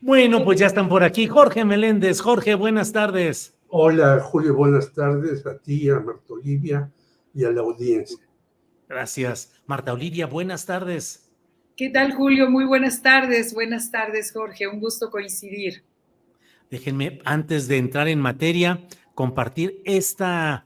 Bueno, pues ya están por aquí. Jorge Meléndez. Jorge, buenas tardes. Hola, Julio, buenas tardes a ti, a Marta Olivia y a la audiencia. Gracias. Marta Olivia, buenas tardes. ¿Qué tal, Julio? Muy buenas tardes. Buenas tardes, Jorge. Un gusto coincidir. Déjenme, antes de entrar en materia, compartir este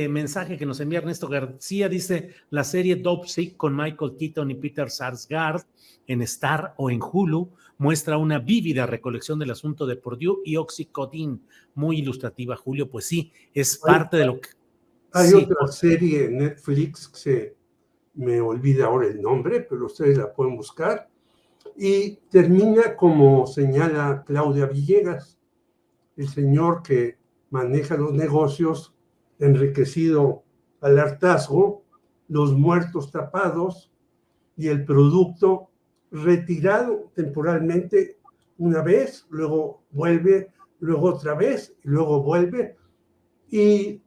mensaje que nos envía Ernesto García. Dice, la serie Dope Sick con Michael Keaton y Peter Sarsgaard en Star o en Hulu muestra una vívida recolección del asunto de Purdue y Oxycontin. Muy ilustrativa, Julio. Pues sí, es parte de lo que... Hay Sí, otra serie en Netflix que me olvida ahora el nombre, pero ustedes la pueden buscar. Y termina como señala Claudia Villegas, el señor que maneja los negocios enriquecido al hartazgo, los muertos tapados y el producto retirado temporalmente una vez, luego vuelve, luego otra vez, y luego vuelve. Y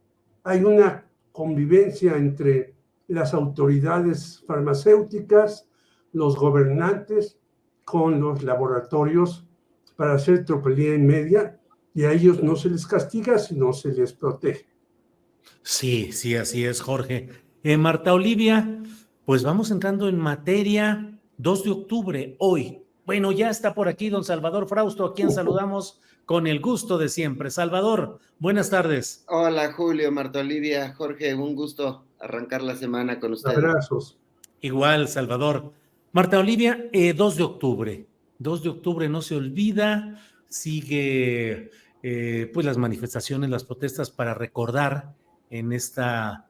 hay una convivencia entre las autoridades farmacéuticas, los gobernantes, con los laboratorios para hacer tropelía y media, y a ellos no se les castiga, sino se les protege. Sí, sí, así es, Jorge. Marta Olivia, pues vamos entrando en materia. 2 de octubre, hoy. Bueno, ya está por aquí don Salvador Frausto, a quien saludamos con el gusto de siempre. Salvador, buenas tardes. Hola, Julio, Marta Olivia, Jorge, un gusto arrancar la semana con ustedes. Abrazos. Igual, Salvador. Marta Olivia, 2 de octubre. 2 de octubre no se olvida, sigue pues las manifestaciones, las protestas para recordar en esta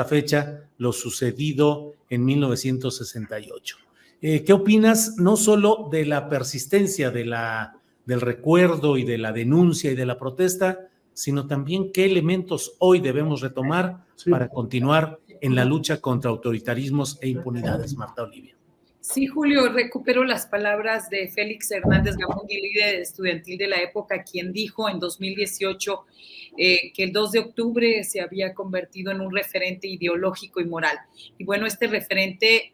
fecha lo sucedido en 1968. ¿Qué opinas no solo de la persistencia del recuerdo y de la denuncia y de la protesta, sino también qué elementos hoy debemos retomar para continuar en la lucha contra autoritarismos e impunidades, Marta Olivia? Sí, Julio, recupero las palabras de Félix Hernández Gamundi, líder estudiantil de la época, quien dijo en 2018 que el 2 de octubre se había convertido en un referente ideológico y moral. Y bueno, este referente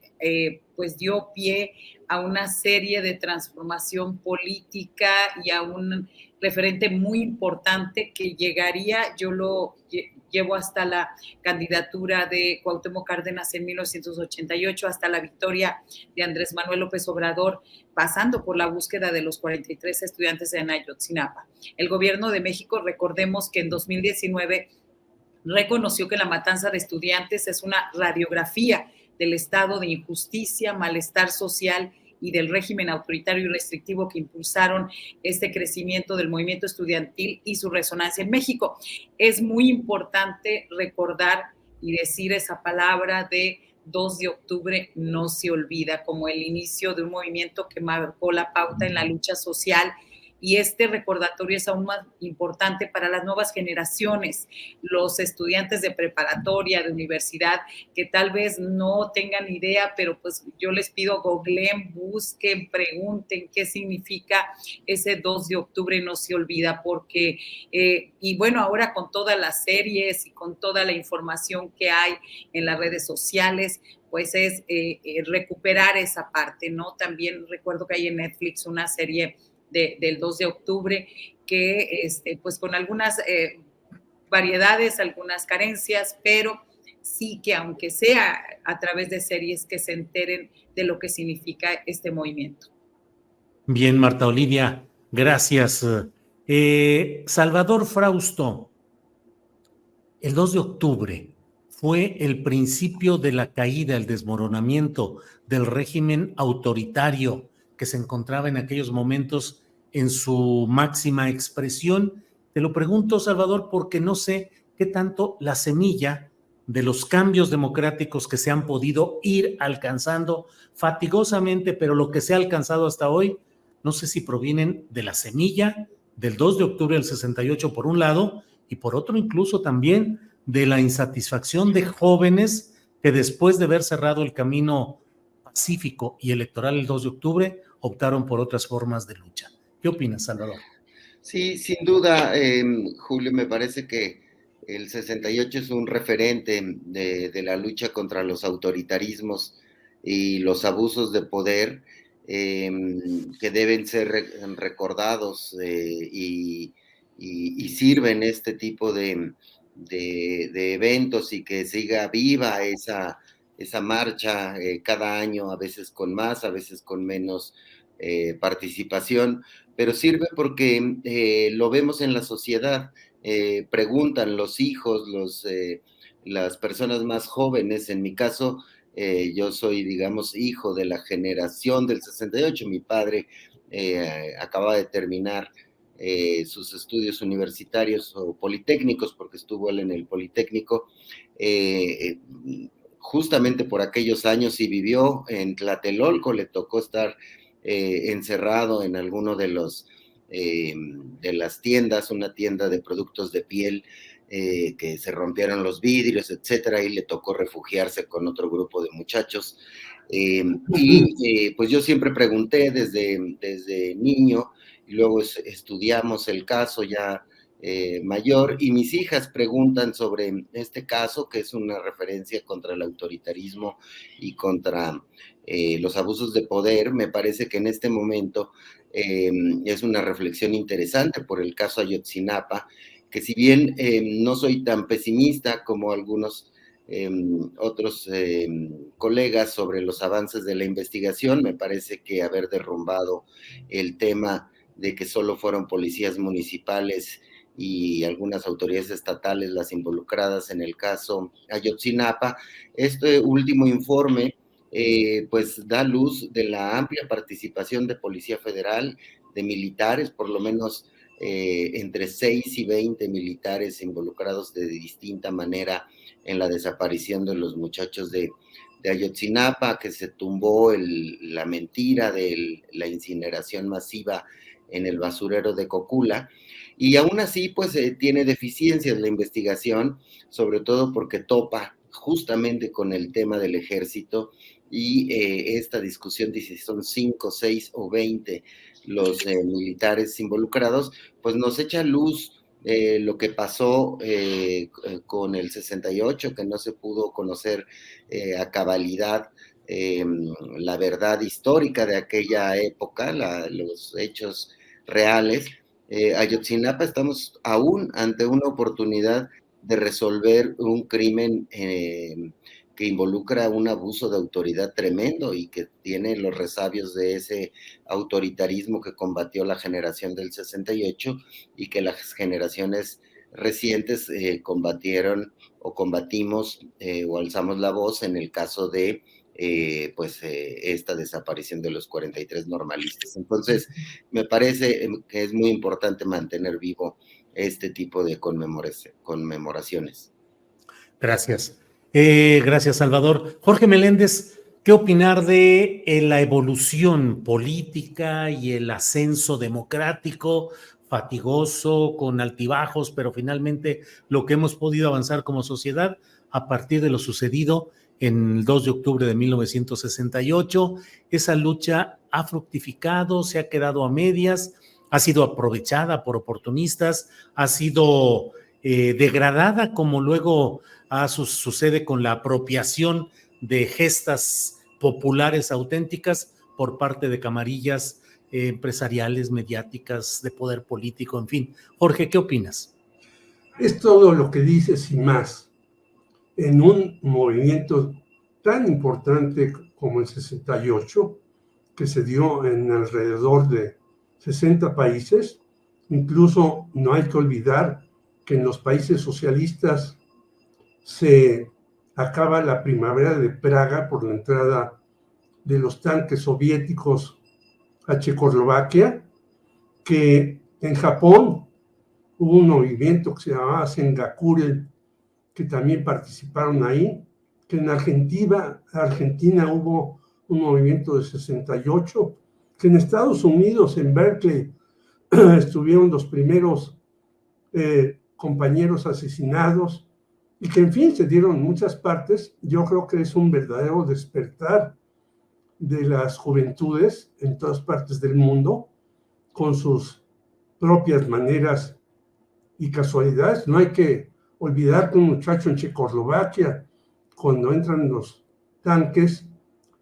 pues dio pie a una serie de transformación política y a un referente muy importante que llegaría, yo lo llevo hasta la candidatura de Cuauhtémoc Cárdenas en 1988, hasta la victoria de Andrés Manuel López Obrador, pasando por la búsqueda de los 43 estudiantes en Ayotzinapa. El gobierno de México, recordemos que en 2019 reconoció que la matanza de estudiantes es una radiografía del estado de injusticia, malestar social y del régimen autoritario y restrictivo que impulsaron este crecimiento del movimiento estudiantil y su resonancia en México. Es muy importante recordar y decir esa palabra de 2 de octubre no se olvida, como el inicio de un movimiento que marcó la pauta en la lucha social, y este recordatorio es aún más importante para las nuevas generaciones, los estudiantes de preparatoria, de universidad, que tal vez no tengan idea, pero pues yo les pido googleen, busquen, pregunten qué significa ese 2 de octubre no se olvida, porque, y bueno, ahora con todas las series y con toda la información que hay en las redes sociales, pues es recuperar esa parte, ¿no? También recuerdo que hay en Netflix una serie del 2 de octubre que pues con algunas variedades, algunas carencias, pero sí que aunque sea a través de series que se enteren de lo que significa este movimiento. Bien, Marta Olivia, gracias. Salvador Frausto, el 2 de octubre fue el principio de la caída, el desmoronamiento del régimen autoritario que se encontraba en aquellos momentos en su máxima expresión. Te lo pregunto, Salvador, porque no sé qué tanto la semilla de los cambios democráticos que se han podido ir alcanzando fatigosamente, pero lo que se ha alcanzado hasta hoy, no sé si provienen de la semilla del 2 de octubre del 68 por un lado, y por otro incluso también de la insatisfacción de jóvenes que después de haber cerrado el camino pacífico y electoral el 2 de octubre optaron por otras formas de lucha. ¿Qué opinas, Salvador? Sí, sin duda, Julio, me parece que el 68 es un referente de la lucha contra los autoritarismos y los abusos de poder, que deben ser recordados y sirven este tipo de eventos y que siga viva esa marcha cada año, a veces con más, a veces con menos participación, pero sirve porque lo vemos en la sociedad, preguntan los hijos, las personas más jóvenes. En mi caso, yo soy, digamos, hijo de la generación del 68. Mi padre acaba de terminar sus estudios universitarios o politécnicos, porque estuvo él en el Politécnico, justamente por aquellos años, y vivió en Tlatelolco. Le tocó estar encerrado en alguno de las tiendas, una tienda de productos de piel, que se rompieron los vidrios, etcétera, y le tocó refugiarse con otro grupo de muchachos. Pues yo siempre pregunté desde niño, y luego estudiamos el caso ya mayor, y mis hijas preguntan sobre este caso, que es una referencia contra el autoritarismo y contra los abusos de poder. Me parece que en este momento es una reflexión interesante por el caso Ayotzinapa, que si bien no soy tan pesimista como algunos otros colegas sobre los avances de la investigación, me parece que haber derrumbado el tema de que solo fueron policías municipales y algunas autoridades estatales las involucradas en el caso Ayotzinapa, este último informe pues da luz de la amplia participación de Policía Federal, de militares, por lo menos entre 6 y 20 militares involucrados de distinta manera en la desaparición de los muchachos de Ayotzinapa, que se tumbó la mentira de la incineración masiva en el basurero de Cocula. Y aún así, pues tiene deficiencias la investigación, sobre todo porque topa justamente con el tema del ejército, y esta discusión de si son 5, 6 o 20 los militares involucrados, pues nos echa luz lo que pasó con el 68, que no se pudo conocer a cabalidad la verdad histórica de aquella época, los hechos reales. Ayotzinapa, estamos aún ante una oportunidad de resolver un crimen que involucra un abuso de autoridad tremendo y que tiene los resabios de ese autoritarismo que combatió la generación del 68 y que las generaciones recientes combatieron o combatimos o alzamos la voz en el caso de esta desaparición de los 43 normalistas. Entonces, me parece que es muy importante mantener vivo este tipo de conmemoraciones. Gracias. Gracias, Salvador. Jorge Meléndez, ¿qué opinar de la evolución política y el ascenso democrático, fatigoso, con altibajos, pero finalmente lo que hemos podido avanzar como sociedad a partir de lo sucedido en el 2 de octubre de 1968? Esa lucha ha fructificado, se ha quedado a medias, ha sido aprovechada por oportunistas, ha sido degradada, como luego sucede con la apropiación de gestas populares auténticas por parte de camarillas empresariales, mediáticas, de poder político, en fin. Jorge, ¿qué opinas? Es todo lo que dices y más. En un movimiento tan importante como el 68, que se dio en alrededor de 60 países, incluso no hay que olvidar que en los países socialistas se acaba la primavera de Praga por la entrada de los tanques soviéticos a Checoslovaquia, que en Japón hubo un movimiento que se llamaba Sengakuren, que también participaron ahí, que en Argentina hubo un movimiento de 68, que en Estados Unidos, en Berkeley, estuvieron los primeros compañeros asesinados, y que en fin se dieron en muchas partes. Yo creo que es un verdadero despertar de las juventudes en todas partes del mundo, con sus propias maneras y casualidades. No hay que olvidar que un muchacho en Checoslovaquia, cuando entran los tanques,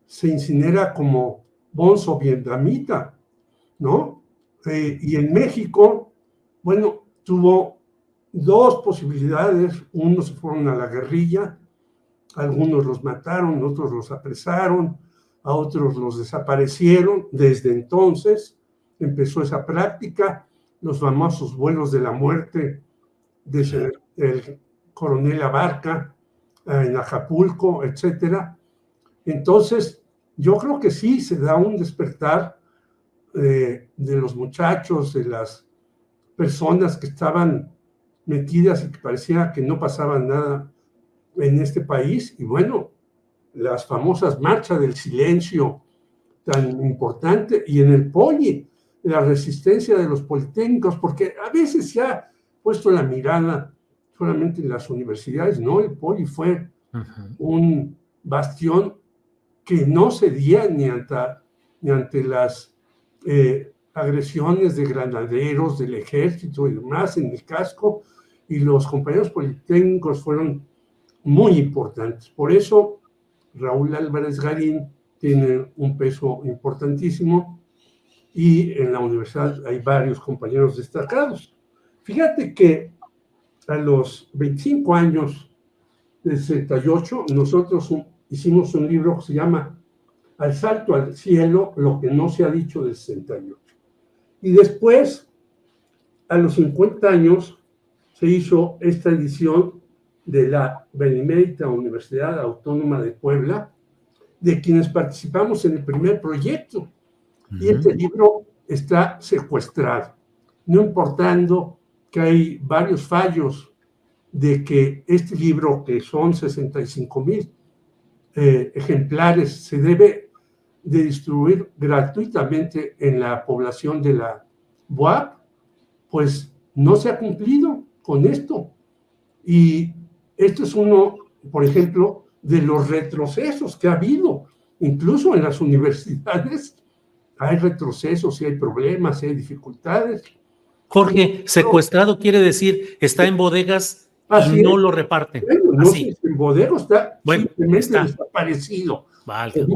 se incinera como bonzo vietnamita, ¿no? Y en México, bueno, tuvo dos posibilidades. Unos se fueron a la guerrilla, algunos los mataron, otros los apresaron, a otros los desaparecieron. Desde entonces empezó esa práctica, los famosos vuelos de la muerte de el coronel Abarca en Acapulco, etcétera. Entonces, yo creo que sí se da un despertar de los muchachos, de las personas que estaban metidas y que parecía que no pasaba nada en este país. Y bueno, las famosas marchas del silencio tan importante, y en el Poli, la resistencia de los politécnicos, porque a veces se ha puesto la mirada solamente en las universidades. No, el Poli fue un bastión que no cedía ni ante las agresiones de granaderos, del ejército y demás en el casco, y los compañeros politécnicos fueron muy importantes. Por eso Raúl Álvarez Garín tiene un peso importantísimo, y en la universidad hay varios compañeros destacados. Fíjate que a los 25 años del 68, nosotros hicimos un libro que se llama Al salto al cielo, lo que no se ha dicho del 68. Y después, a los 50 años, se hizo esta edición de la Benemérita Universidad Autónoma de Puebla, de quienes participamos en el primer proyecto. Y este libro está secuestrado, no importando que hay varios fallos de que este libro, que son 65,000 ejemplares, se debe de distribuir gratuitamente en la población de la BUAP, pues no se ha cumplido con esto. Y esto es uno, por ejemplo, de los retrocesos que ha habido. Incluso en las universidades hay retrocesos, y hay problemas, y hay dificultades. Jorge, secuestrado quiere decir está en bodegas y no lo reparten. Bueno, no sé, en bodega está simplemente desaparecido. Vale.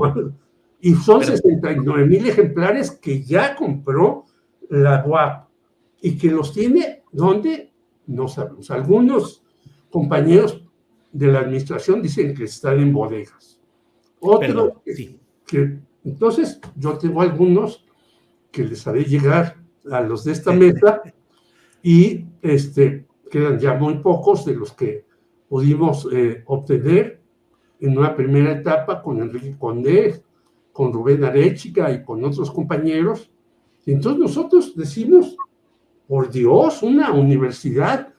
Y son 69,000 ejemplares que ya compró la UAP y que los tiene, ¿dónde? No sabemos. Algunos compañeros de la administración dicen que están en bodegas. Otros que entonces yo tengo algunos que les haré llegar a los de esta mesa, y quedan ya muy pocos de los que pudimos obtener en una primera etapa con Enrique Condé, con Rubén Arechiga y con otros compañeros. Y entonces nosotros decimos, por Dios, una universidad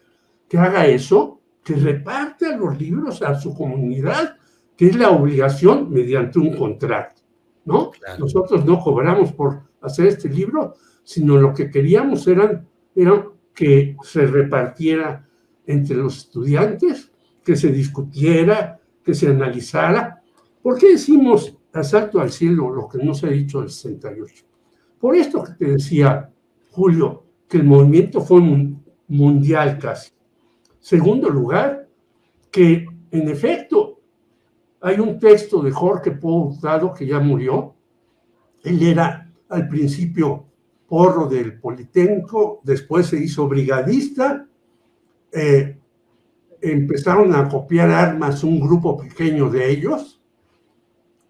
que haga eso, que reparte los libros a su comunidad, que es la obligación mediante un contrato, ¿no? Claro. Nosotros no cobramos por hacer este libro, sino lo que queríamos era que se repartiera entre los estudiantes, que se discutiera, que se analizara. ¿Por qué decimos asalto al cielo, lo que no se ha dicho del 68? Por esto que te decía, Julio, que el movimiento fue mundial casi. Segundo lugar, que en efecto hay un texto de Jorge Pou Hurtado que ya murió. Él era al principio porro del Politécnico, después se hizo brigadista, empezaron a copiar armas un grupo pequeño de ellos,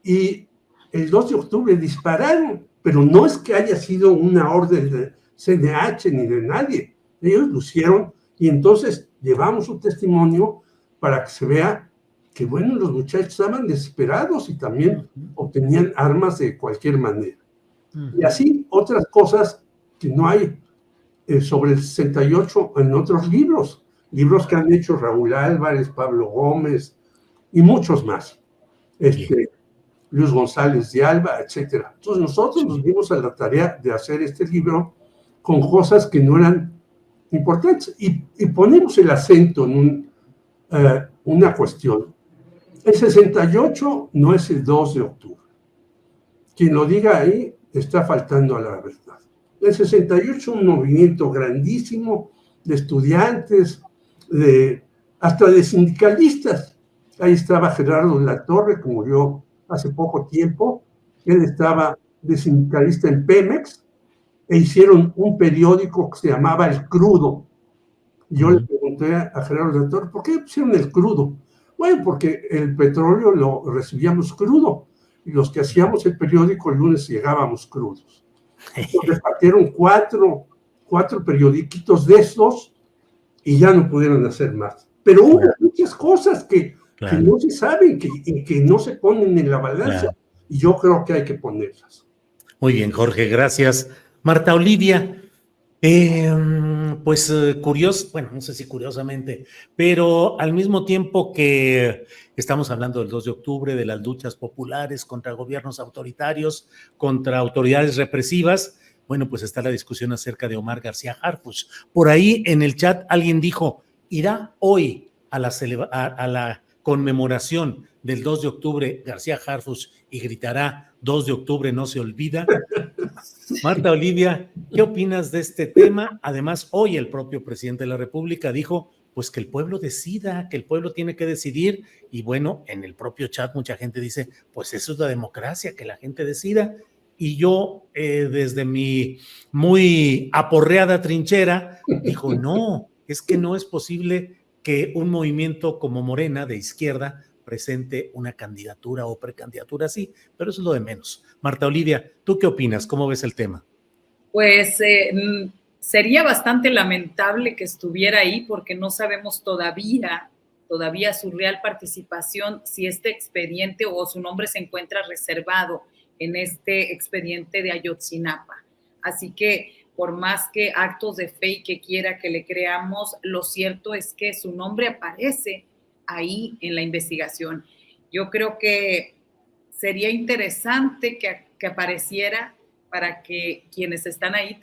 y el 2 de octubre dispararon, pero no es que haya sido una orden de CNH ni de nadie, ellos lo hicieron, y entonces llevamos su testimonio para que se vea que, bueno, los muchachos estaban desesperados y también obtenían armas de cualquier manera. Y así otras cosas que no hay sobre el 68 en otros libros que han hecho Raúl Álvarez, Pablo Gómez y muchos más, Luis González de Alba, etc. Entonces nosotros nos dimos a la tarea de hacer este libro con cosas que no eran importantes, y ponemos el acento en una cuestión. El 68 no es el 2 de octubre. Quien lo diga ahí está faltando a la verdad. El 68 un movimiento grandísimo de estudiantes, hasta de sindicalistas. Ahí estaba Gerardo de la Torre, que murió hace poco tiempo. Él estaba de sindicalista en Pemex e hicieron un periódico que se llamaba El Crudo. Yo le pregunté a Gerardo de Torres, ¿por qué pusieron El Crudo? Bueno, porque el petróleo lo recibíamos crudo y los que hacíamos el periódico el lunes llegábamos crudos. Nos repartieron cuatro periodiquitos de estos y ya no pudieron hacer más. Pero hubo muchas cosas que no se saben, que no se ponen en la balanza, y yo creo que hay que ponerlas. Muy bien, Jorge, gracias. Marta Olivia, curioso, bueno, no sé si curiosamente, pero al mismo tiempo que estamos hablando del 2 de octubre, de las luchas populares contra gobiernos autoritarios, contra autoridades represivas, bueno, pues está la discusión acerca de Omar García Harfuch. Por ahí en el chat alguien dijo, ¿irá hoy a la conmemoración del 2 de octubre García Harfuch y gritará 2 de octubre no se olvida? Marta Olivia, ¿qué opinas de este tema? Además, hoy el propio presidente de la República dijo pues que el pueblo decida, que el pueblo tiene que decidir, y bueno, en el propio chat mucha gente dice, pues eso es la democracia, que la gente decida, y yo desde mi muy aporreada trinchera dijo, no, es que no es posible que un movimiento como Morena de izquierda presente una candidatura o precandidatura así, pero eso es lo de menos. Marta Olivia, ¿tú qué opinas? ¿Cómo ves el tema? Pues sería bastante lamentable que estuviera ahí porque no sabemos todavía su real participación, si este expediente o su nombre se encuentra reservado en este expediente de Ayotzinapa. Así que por más que actos de fe que quiera que le creamos, lo cierto es que su nombre aparece ahí en la investigación. Yo creo que sería interesante que apareciera para que quienes están ahí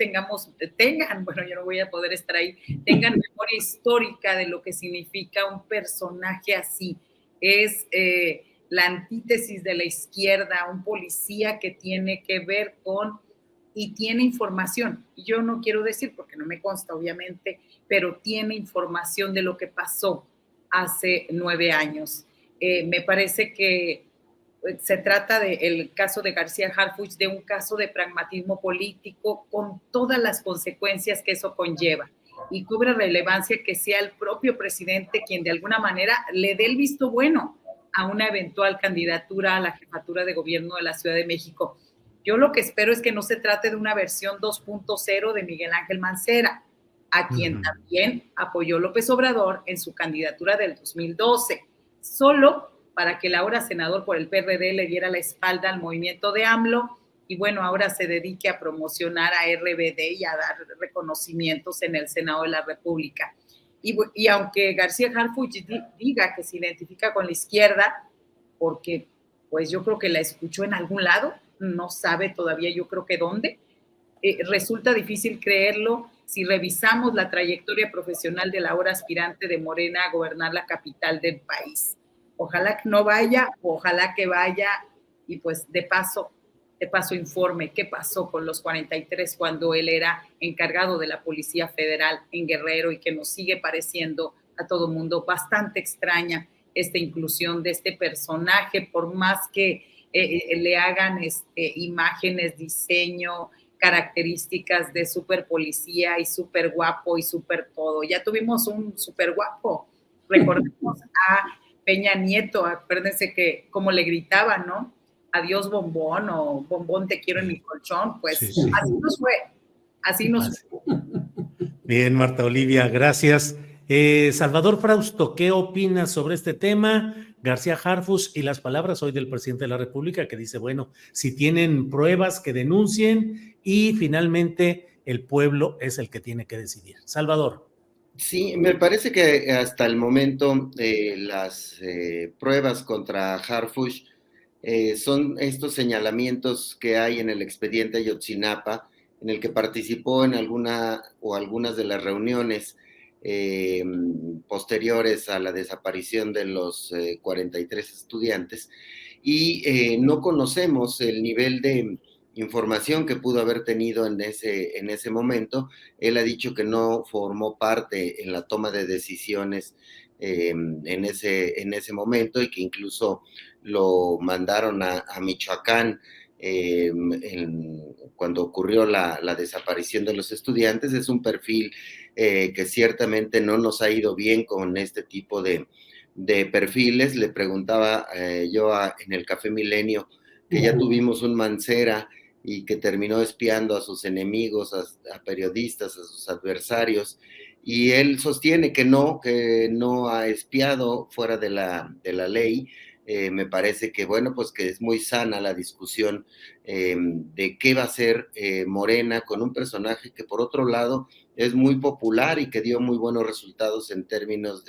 bueno, yo no voy a poder estar ahí, tengan memoria histórica de lo que significa un personaje así. Es la antítesis de la izquierda, un policía que tiene que ver con y tiene información. Yo no quiero decir, porque no me consta obviamente, pero tiene información de lo que pasó hace 9 años. Me parece que se trata del caso de García Harfuch, de un caso de pragmatismo político con todas las consecuencias que eso conlleva. Y cobra relevancia que sea el propio presidente quien de alguna manera le dé el visto bueno a una eventual candidatura a la jefatura de gobierno de la Ciudad de México. Yo lo que espero es que no se trate de una versión 2.0 de Miguel Ángel Mancera, a quien también apoyó López Obrador en su candidatura del 2012, solo para que el ahora senador por el PRD le diera la espalda al movimiento de AMLO y bueno, ahora se dedique a promocionar a RBD y a dar reconocimientos en el Senado de la República. Y aunque García Harfuch diga que se identifica con la izquierda, porque pues yo creo que la escuchó en algún lado, no sabe todavía yo creo que dónde, resulta difícil creerlo si revisamos la trayectoria profesional del ahora aspirante de Morena a gobernar la capital del país. Ojalá que no vaya, ojalá que vaya y pues de paso informe qué pasó con los 43 cuando él era encargado de la Policía Federal en Guerrero y que nos sigue pareciendo a todo mundo bastante extraña esta inclusión de este personaje, por más que le hagan imágenes, diseño, características de súper policía y súper guapo y súper todo. Ya tuvimos un súper guapo, recordemos a Peña Nieto, acuérdense que como le gritaban, ¿no? Adiós bombón o bombón te quiero en mi colchón, pues sí. Así nos fue. Bien, Marta Olivia, gracias. Salvador Frausto, ¿qué opinas sobre este tema? García Harfuch y las palabras hoy del presidente de la República que dice, bueno, si tienen pruebas que denuncien y finalmente el pueblo es el que tiene que decidir. Salvador. Sí, me parece que hasta el momento las pruebas contra Harfuch son estos señalamientos que hay en el expediente Ayotzinapa, en el que participó en algunas de las reuniones posteriores a la desaparición de los 43 estudiantes, y no conocemos el nivel de información que pudo haber tenido en ese momento. Él ha dicho que no formó parte en la toma de decisiones en ese momento y que incluso lo mandaron a Michoacán cuando ocurrió la desaparición de los estudiantes. Es un perfil que ciertamente no nos ha ido bien con este tipo de perfiles. Le preguntaba yo en el Café Milenio que ya tuvimos un Mancera y que terminó espiando a sus enemigos, a periodistas, a sus adversarios, y él sostiene que no ha espiado fuera de la ley. Me parece que, bueno, pues que es muy sana la discusión de qué va a hacer Morena con un personaje que, por otro lado, es muy popular y que dio muy buenos resultados en términos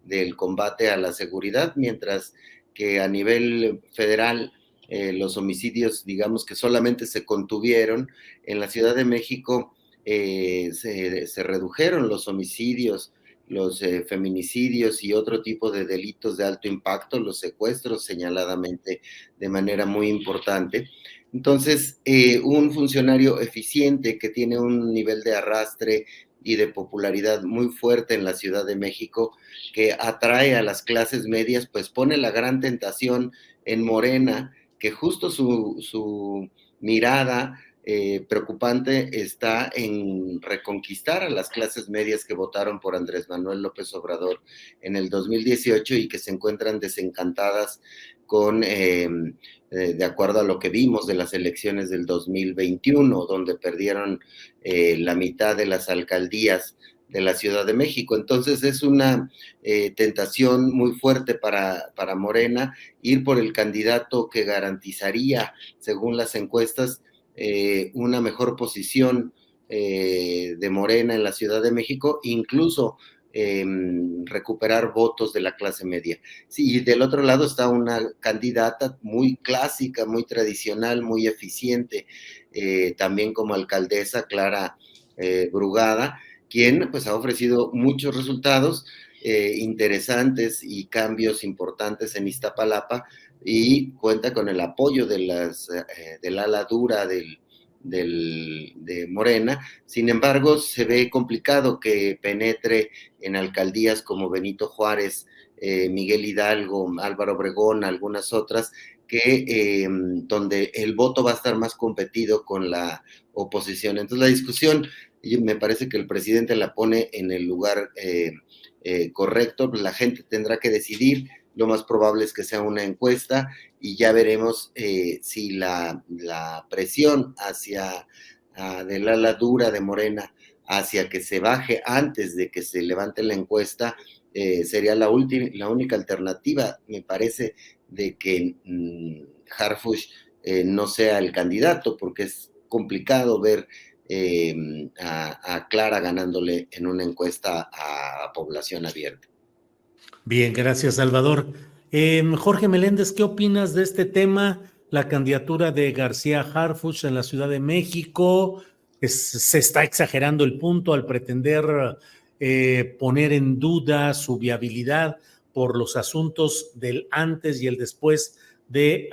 del combate a la seguridad, mientras que a nivel federal los homicidios, digamos que solamente se contuvieron. En la Ciudad de México se redujeron los homicidios, los feminicidios y otro tipo de delitos de alto impacto, los secuestros señaladamente de manera muy importante. Entonces, un funcionario eficiente que tiene un nivel de arrastre y de popularidad muy fuerte en la Ciudad de México, que atrae a las clases medias, pues pone la gran tentación en Morena, que justo su mirada preocupante está en reconquistar a las clases medias que votaron por Andrés Manuel López Obrador en el 2018 y que se encuentran desencantadas con, de acuerdo a lo que vimos de las elecciones del 2021, donde perdieron la mitad de las alcaldías de la Ciudad de México. Entonces es una tentación muy fuerte para Morena ir por el candidato que garantizaría, según las encuestas, una mejor posición de Morena en la Ciudad de México, incluso recuperar votos de la clase media. Sí, y del otro lado está una candidata muy clásica, muy tradicional, muy eficiente, también como alcaldesa, Clara Brugada, quien pues ha ofrecido muchos resultados interesantes y cambios importantes en Iztapalapa, y cuenta con el apoyo del ala dura de Morena. Sin embargo, se ve complicado que penetre en alcaldías como Benito Juárez, Miguel Hidalgo, Álvaro Obregón, algunas otras, donde el voto va a estar más competido con la oposición. Entonces la discusión, me parece que el presidente la pone en el lugar correcto. La gente tendrá que decidir. Lo más probable es que sea una encuesta y ya veremos si la presión del ala dura de Morena hacia que se baje antes de que se levante la encuesta sería la única alternativa, me parece, de que Harfuch no sea el candidato, porque es complicado ver a Clara ganándole en una encuesta a población abierta. Bien, gracias, Salvador. Jorge Meléndez, ¿qué opinas de este tema? La candidatura de García Harfuch en la Ciudad de México, se está exagerando el punto al pretender poner en duda su viabilidad por los asuntos del antes y el después de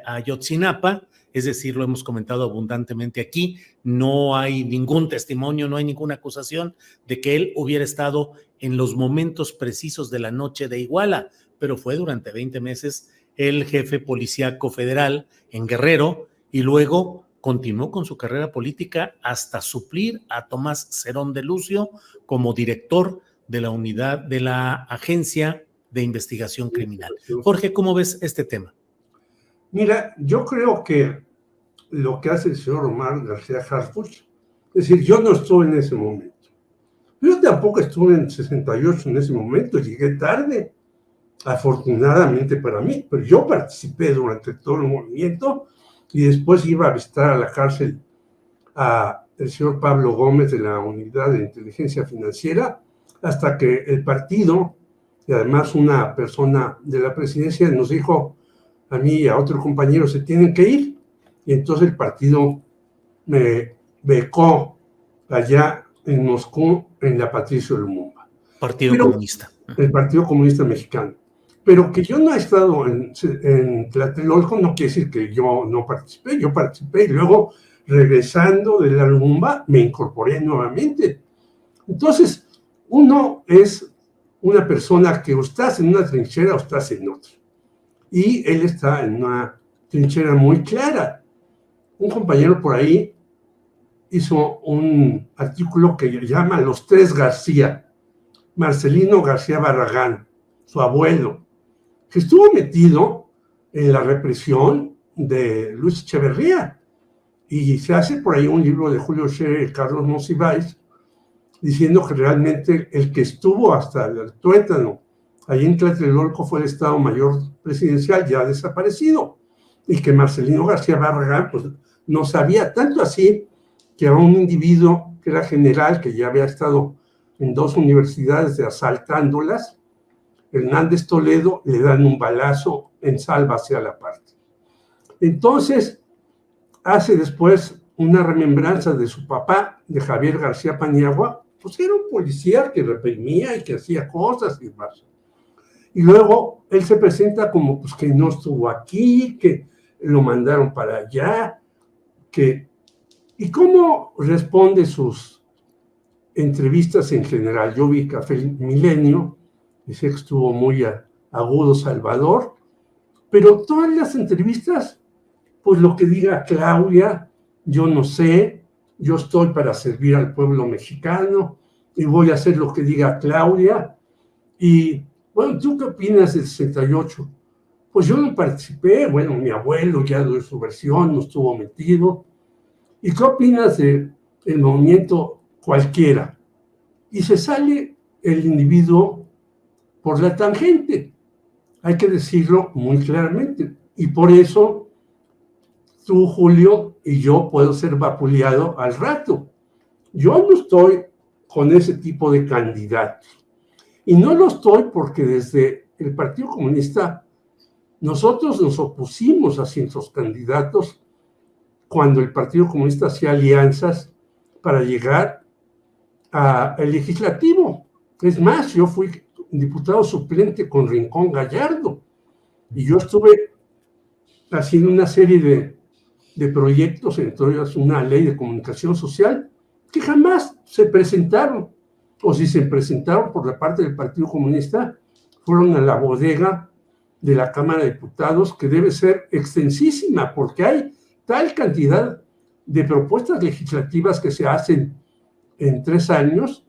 Ayotzinapa. Es decir, lo hemos comentado abundantemente aquí, no hay ningún testimonio, no hay ninguna acusación de que él hubiera estado en los momentos precisos de la noche de Iguala, pero fue durante 20 meses el jefe policíaco federal en Guerrero y luego continuó con su carrera política hasta suplir a Tomás Cerón de Lucio como director de la unidad de la Agencia de Investigación Criminal. Jorge, ¿cómo ves este tema? Mira, yo creo que lo que hace el señor Omar García Harfuch, es decir, yo no estuve en ese momento. Yo tampoco estuve en 68 en ese momento, llegué tarde, afortunadamente para mí, pero yo participé durante todo el movimiento y después iba a visitar a la cárcel al señor Pablo Gómez de la Unidad de Inteligencia Financiera, hasta que el partido, y además una persona de la presidencia, nos dijo a mí y a otro compañero, se tienen que ir, y entonces el partido me becó allá en Moscú, en la Patricio Lumumba. Partido Comunista. El Partido Comunista Mexicano. Pero que yo no he estado en Tlatelolco no quiere decir que yo no participé. Yo participé y luego, regresando de la Lumumba, me incorporé nuevamente. Entonces, uno es una persona que o estás en una trinchera o estás en otra. Y él está en una trinchera muy clara. un compañero por ahí hizo un artículo que llama Los Tres García. Marcelino García Barragán, su abuelo, que estuvo metido en la represión de Luis Echeverría. Y se hace por ahí un libro de Julio Scherer y Carlos Monsiváis diciendo que realmente el que estuvo hasta el tuétano ahí en Tlatelolco fue el Estado Mayor Presidencial ya desaparecido, y que Marcelino García Barragán pues, no sabía, tanto así que a un individuo que era general, que ya había estado en 2 universidades de asaltándolas, Hernández Toledo, le dan un balazo en salva hacia la parte. Entonces, hace después una remembranza de su papá, de Javier García Paniagua, pues era un policía que reprimía y que hacía cosas y más. Y luego él se presenta como pues, que no estuvo aquí, que lo mandaron para allá, que... ¿Y cómo responde sus entrevistas en general? Yo vi Café Milenio, dice que estuvo muy agudo Salvador, pero todas las entrevistas, pues lo que diga Claudia, yo no sé, yo estoy para servir al pueblo mexicano y voy a hacer lo que diga Claudia. Y bueno, ¿tú qué opinas del 68? Pues yo no participé, bueno, mi abuelo ya dio su versión, no estuvo metido. ¿Y qué opinas del movimiento cualquiera? Y se sale el individuo por la tangente, hay que decirlo muy claramente. Y por eso tú, Julio, y yo puedo ser vapuleado al rato. Yo no estoy con ese tipo de candidatos. Y no lo estoy porque desde el Partido Comunista nosotros nos opusimos a ciertos candidatos cuando el Partido Comunista hacía alianzas para llegar al legislativo. Es más, yo fui diputado suplente con Rincón Gallardo y yo estuve haciendo una serie de proyectos, entre ellos una ley de comunicación social, que jamás se presentaron, o si se presentaron por la parte del Partido Comunista, fueron a la bodega de la Cámara de Diputados, que debe ser extensísima, porque hay tal cantidad de propuestas legislativas que se hacen en 3 años,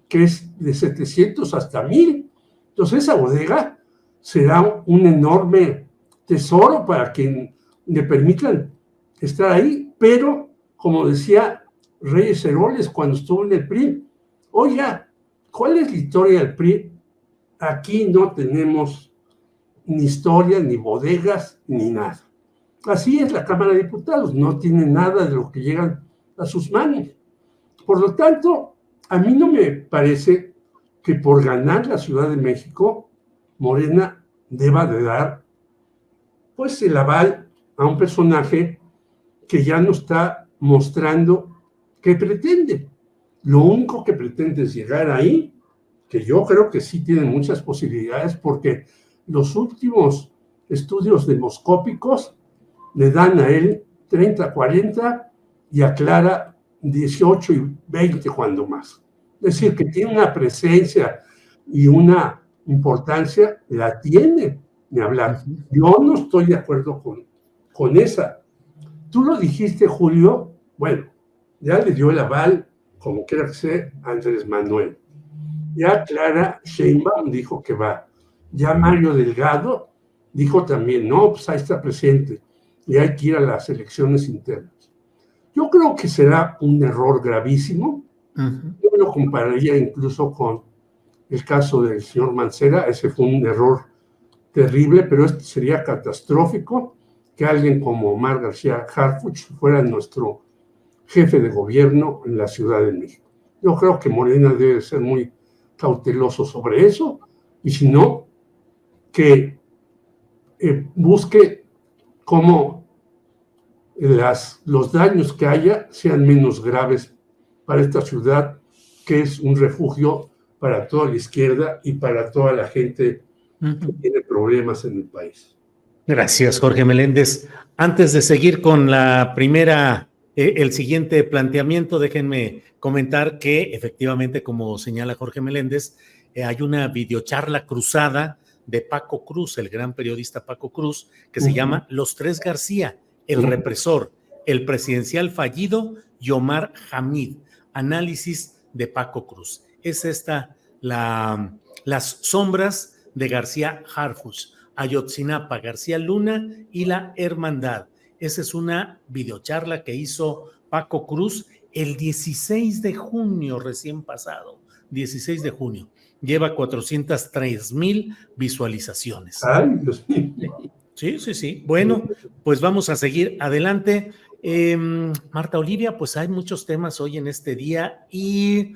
que es de 700 hasta 1000. Entonces esa bodega será un enorme tesoro para quien le permitan estar ahí, pero como decía Reyes Heroles cuando estuvo en el PRI, oiga, ¿cuál es la historia del PRI? Aquí no tenemos ni historia, ni bodegas, ni nada. Así es la Cámara de Diputados, no tiene nada de lo que llegan a sus manos. Por lo tanto, a mí no me parece que por ganar la Ciudad de México, Morena deba de dar pues el aval a un personaje que ya no está mostrando qué pretende. Lo único que pretende es llegar ahí, que yo creo que sí tiene muchas posibilidades, porque los últimos estudios demoscópicos le dan a él 30, 40 y a Clara 18 y 20 cuando más. Es decir, que tiene una presencia y una importancia, la tiene, ni hablar. Yo no estoy de acuerdo con esa. Tú lo dijiste, Julio, bueno, ya le dio el aval, como quiera que sea, a Andrés Manuel. Ya Clara Sheinbaum dijo que va. Ya Mario Delgado dijo también, no, pues ahí está presente y hay que ir a las elecciones internas. Yo creo que será un error gravísimo. Yo lo compararía incluso con el caso del señor Mancera. Ese fue un error terrible, pero este sería catastrófico que alguien como Omar García Harfuch fuera nuestro jefe de gobierno en la Ciudad de México. Yo creo que Morena debe ser muy cauteloso sobre eso, y si no, que busque cómo los daños que haya sean menos graves para esta ciudad, que es un refugio para toda la izquierda y para toda la gente que tiene problemas en el país. Gracias, Jorge Meléndez. Antes de seguir con la primera, el siguiente planteamiento, déjenme comentar que efectivamente, como señala Jorge Meléndez, hay una videocharla cruzada de Paco Cruz, el gran periodista Paco Cruz, que se llama Los Tres García, el represor. el presidencial fallido y Omar Hamid, análisis de Paco Cruz. Es esta las sombras de García Harfuch, Ayotzinapa, García Luna y la Hermandad. Esa es una videocharla que hizo Paco Cruz el 16 de junio recién pasado, 16 de junio. Lleva 403,000 visualizaciones. Ay, Dios mío. Sí. Bueno, pues vamos a seguir adelante. Marta Olivia, pues hay muchos temas hoy en este día y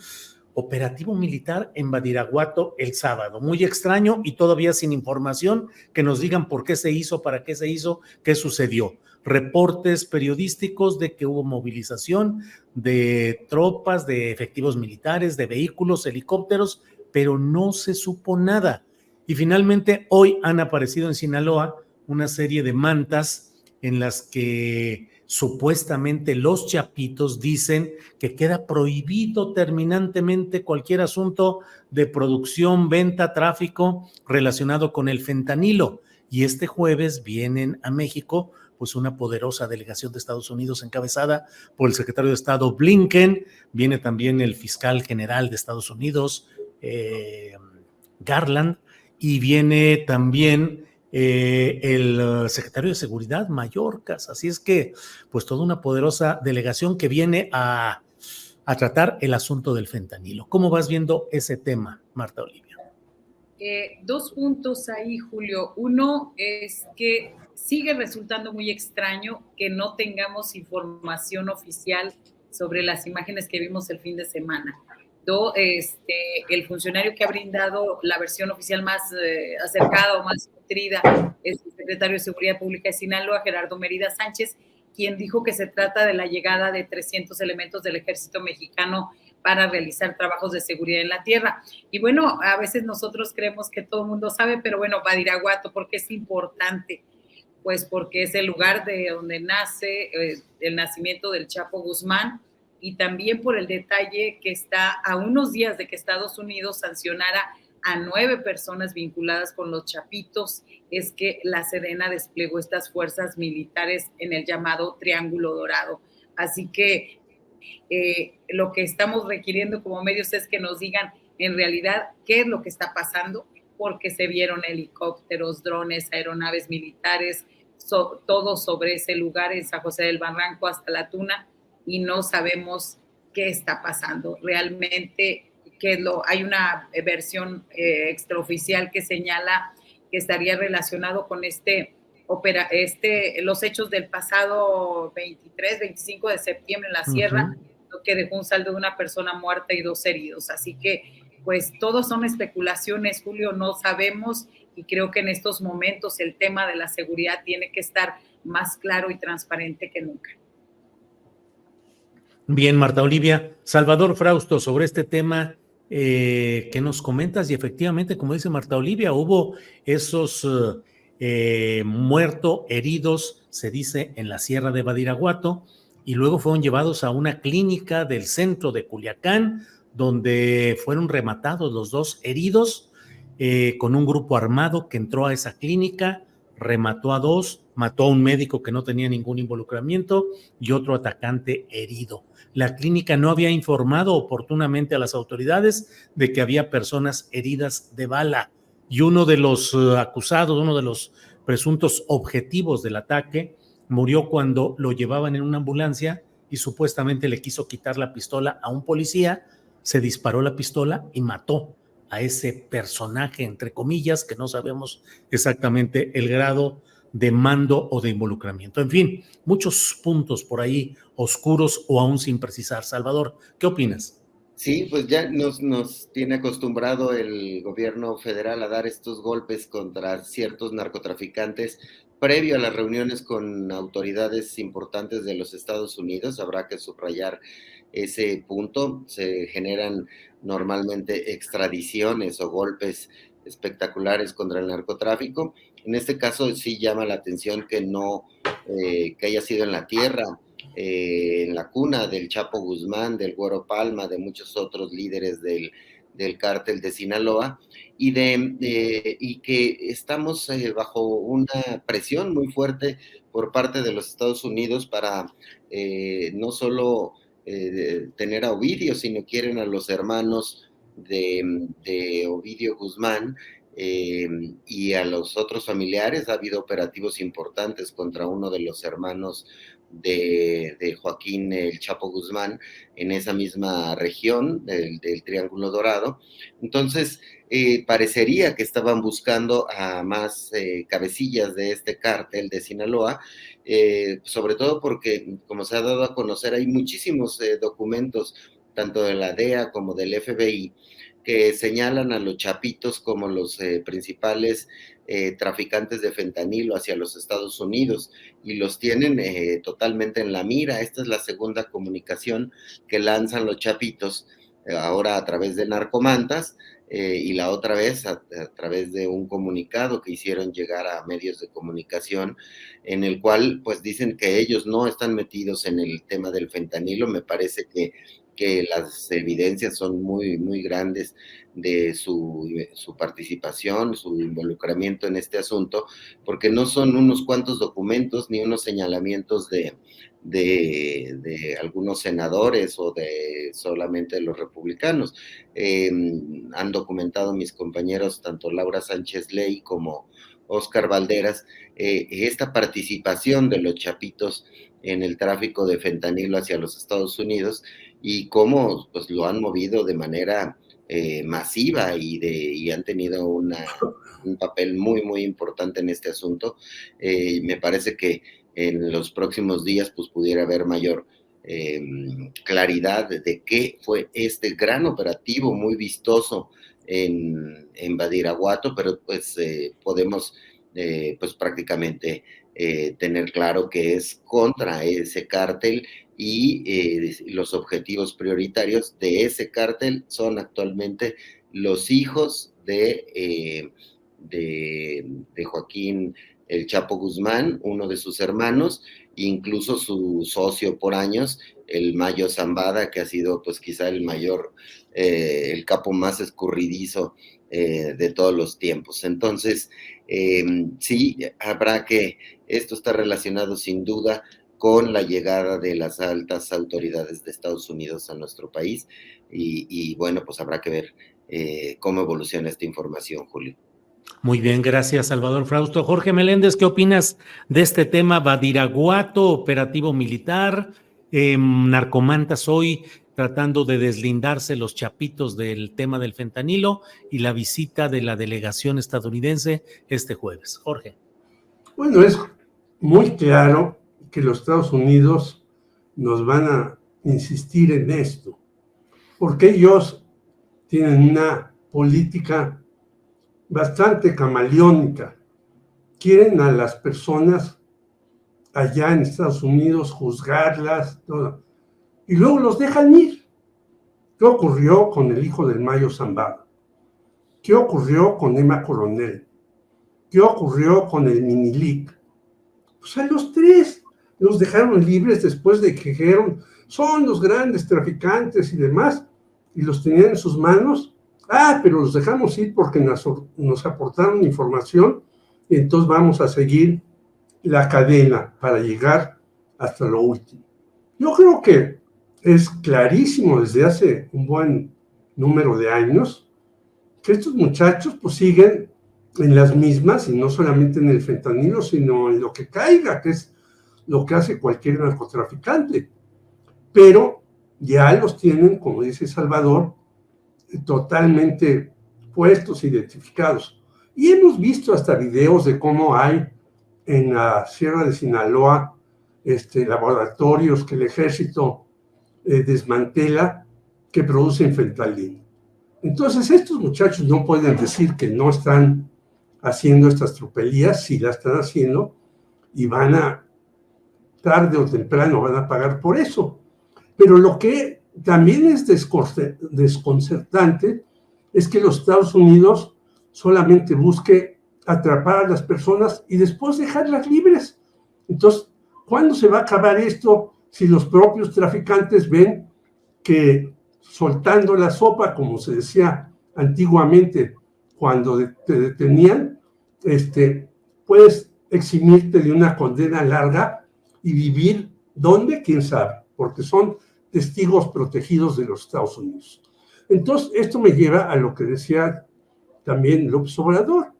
operativo militar en Badiraguato el sábado. Muy extraño y todavía sin información que nos digan por qué se hizo, para qué se hizo, qué sucedió. Reportes periodísticos de que hubo movilización de tropas, de efectivos militares, de vehículos, helicópteros, pero no se supo nada. Y finalmente hoy han aparecido en Sinaloa una serie de mantas en las que supuestamente los chapitos dicen que queda prohibido terminantemente cualquier asunto de producción, venta, tráfico relacionado con el fentanilo. Y este jueves vienen a México pues una poderosa delegación de Estados Unidos encabezada por el secretario de Estado Blinken, viene también el fiscal general de Estados Unidos, Garland, y viene también el secretario de Seguridad, Mayorkas. Así es que, pues toda una poderosa delegación que viene a tratar el asunto del fentanilo. ¿Cómo vas viendo ese tema, Marta Olivia? Dos puntos ahí, Julio. Uno es que sigue resultando muy extraño que no tengamos información oficial sobre las imágenes que vimos el fin de semana. El funcionario que ha brindado la versión oficial más acercada o más nutrida es el secretario de Seguridad Pública de Sinaloa, Gerardo Mérida Sánchez, quien dijo que se trata de la llegada de 300 elementos del ejército mexicano para realizar trabajos de seguridad en la tierra. Y bueno, a veces nosotros creemos que todo el mundo sabe, pero bueno, Badiraguato, ¿por qué es importante? Pues porque es el lugar de donde nace el nacimiento del Chapo Guzmán, y también por el detalle que está a unos días de que Estados Unidos sancionara a 9 personas vinculadas con los Chapitos, es que la Sedena desplegó estas fuerzas militares en el llamado Triángulo Dorado. Así que lo que estamos requiriendo como medios es que nos digan en realidad qué es lo que está pasando, porque se vieron helicópteros, drones, aeronaves militares, todo sobre ese lugar en San José del Barranco hasta La Tuna, y no sabemos qué está pasando realmente. Hay una versión extraoficial que señala que estaría relacionado con los hechos del pasado 23, 25 de septiembre en la sierra, que dejó un saldo de una persona muerta y 2 heridos. Así que, pues, todos son especulaciones, Julio, no sabemos, y creo que en estos momentos el tema de la seguridad tiene que estar más claro y transparente que nunca. Bien, Marta Olivia. Salvador Frausto, sobre este tema que nos comentas, y efectivamente, como dice Marta Olivia, hubo esos muertos, heridos, se dice, en la Sierra de Badiraguato, y luego fueron llevados a una clínica del centro de Culiacán, donde fueron rematados los 2 heridos, con un grupo armado que entró a esa clínica, remató a 2, mató a un médico que no tenía ningún involucramiento y otro atacante herido. La clínica no había informado oportunamente a las autoridades de que había personas heridas de bala, y uno de los acusados, uno de los presuntos objetivos del ataque, murió cuando lo llevaban en una ambulancia y supuestamente le quiso quitar la pistola a un policía, se disparó la pistola y mató a ese personaje, entre comillas, que no sabemos exactamente el grado de mando o de involucramiento. En fin, muchos puntos por ahí oscuros o aún sin precisar. Salvador, ¿qué opinas? Sí, pues ya nos tiene acostumbrado el gobierno federal a dar estos golpes contra ciertos narcotraficantes previo a las reuniones con autoridades importantes de los Estados Unidos. Habrá que subrayar ese punto. Se generan normalmente extradiciones o golpes espectaculares contra el narcotráfico. En este caso sí llama la atención que que haya sido en la tierra, en la cuna del Chapo Guzmán, del Güero Palma, de muchos otros líderes del cártel de Sinaloa, y que estamos bajo una presión muy fuerte por parte de los Estados Unidos para no solo tener a Ovidio, sino quieren a los hermanos de Ovidio Guzmán y a los otros familiares. Ha habido operativos importantes contra uno de los hermanos de Joaquín El Chapo Guzmán en esa misma región del Triángulo Dorado. Entonces, parecería que estaban buscando a más cabecillas de este cártel de Sinaloa, sobre todo porque, como se ha dado a conocer, hay muchísimos documentos, tanto de la DEA como del FBI, que señalan a los chapitos como los principales traficantes de fentanilo hacia los Estados Unidos, y los tienen totalmente en la mira. Esta es la segunda comunicación que lanzan los chapitos, ahora a través de Narcomantas, y la otra vez a través de un comunicado que hicieron llegar a medios de comunicación, en el cual pues dicen que ellos no están metidos en el tema del fentanilo. Me parece que las evidencias son muy, muy grandes de su participación, su involucramiento en este asunto, porque no son unos cuantos documentos ni unos señalamientos de algunos senadores o de solamente los republicanos. Han documentado mis compañeros, tanto Laura Sánchez Ley como Óscar Valderas, esta participación de los chapitos en el tráfico de fentanilo hacia los Estados Unidos, y cómo pues lo han movido de manera masiva y han tenido un papel muy, muy importante en este asunto. Me parece que en los próximos días pues pudiera haber mayor claridad de qué fue este gran operativo muy vistoso en Badiraguato, pero pues podemos pues prácticamente tener claro que es contra ese cártel, y los objetivos prioritarios de ese cártel son actualmente los hijos de Joaquín El Chapo Guzmán, uno de sus hermanos, incluso su socio por años, el Mayo Zambada, que ha sido pues quizá el mayor, el capo más escurridizo de todos los tiempos. Entonces, sí, habrá que, esto está relacionado sin duda con la llegada de las altas autoridades de Estados Unidos a nuestro país, y bueno, pues habrá que ver cómo evoluciona esta información, Julio. Muy bien, gracias, Salvador Frausto. Jorge Meléndez, ¿qué opinas de este tema? Badiraguato, operativo militar, Narcomantas hoy tratando de deslindarse los chapitos del tema del fentanilo, y la visita de la delegación estadounidense este jueves. Jorge. Bueno, es muy claro que los Estados Unidos nos van a insistir en esto, porque ellos tienen una política bastante camaleónica. Quieren a las personas allá en Estados Unidos, juzgarlas, todo, y luego los dejan ir. ¿Qué ocurrió con el hijo del Mayo Zambada? ¿Qué ocurrió con Emma Coronel? ¿Qué ocurrió con el Minilic? Pues a los tres los dejaron libres después de que dijeron, son los grandes traficantes y demás, y los tenían en sus manos. Pero los dejamos ir porque nos aportaron información, y entonces vamos a seguir la cadena para llegar hasta lo último. Yo creo que es clarísimo desde hace un buen número de años que estos muchachos pues siguen en las mismas, y no solamente en el fentanilo, sino en lo que caiga, que es lo que hace cualquier narcotraficante. Pero ya los tienen, como dice Salvador, totalmente puestos, identificados. Y hemos visto hasta videos de cómo hay en la Sierra de Sinaloa laboratorios que el ejército desmantela, que producen fentanilo. Entonces estos muchachos no pueden decir que no están haciendo estas tropelías, sí la están haciendo, y van a, tarde o temprano, van a pagar por eso. Pero lo que también es desconcertante es que los Estados Unidos solamente busque atrapar a las personas y después dejarlas libres. Entonces, ¿cuándo se va a acabar esto si los propios traficantes ven que soltando la sopa, como se decía antiguamente, cuando te detenían, puedes eximirte de una condena larga y vivir ¿dónde? ¿Quién sabe? Porque son testigos protegidos de los Estados Unidos. Entonces, esto me lleva a lo que decía también López Obrador,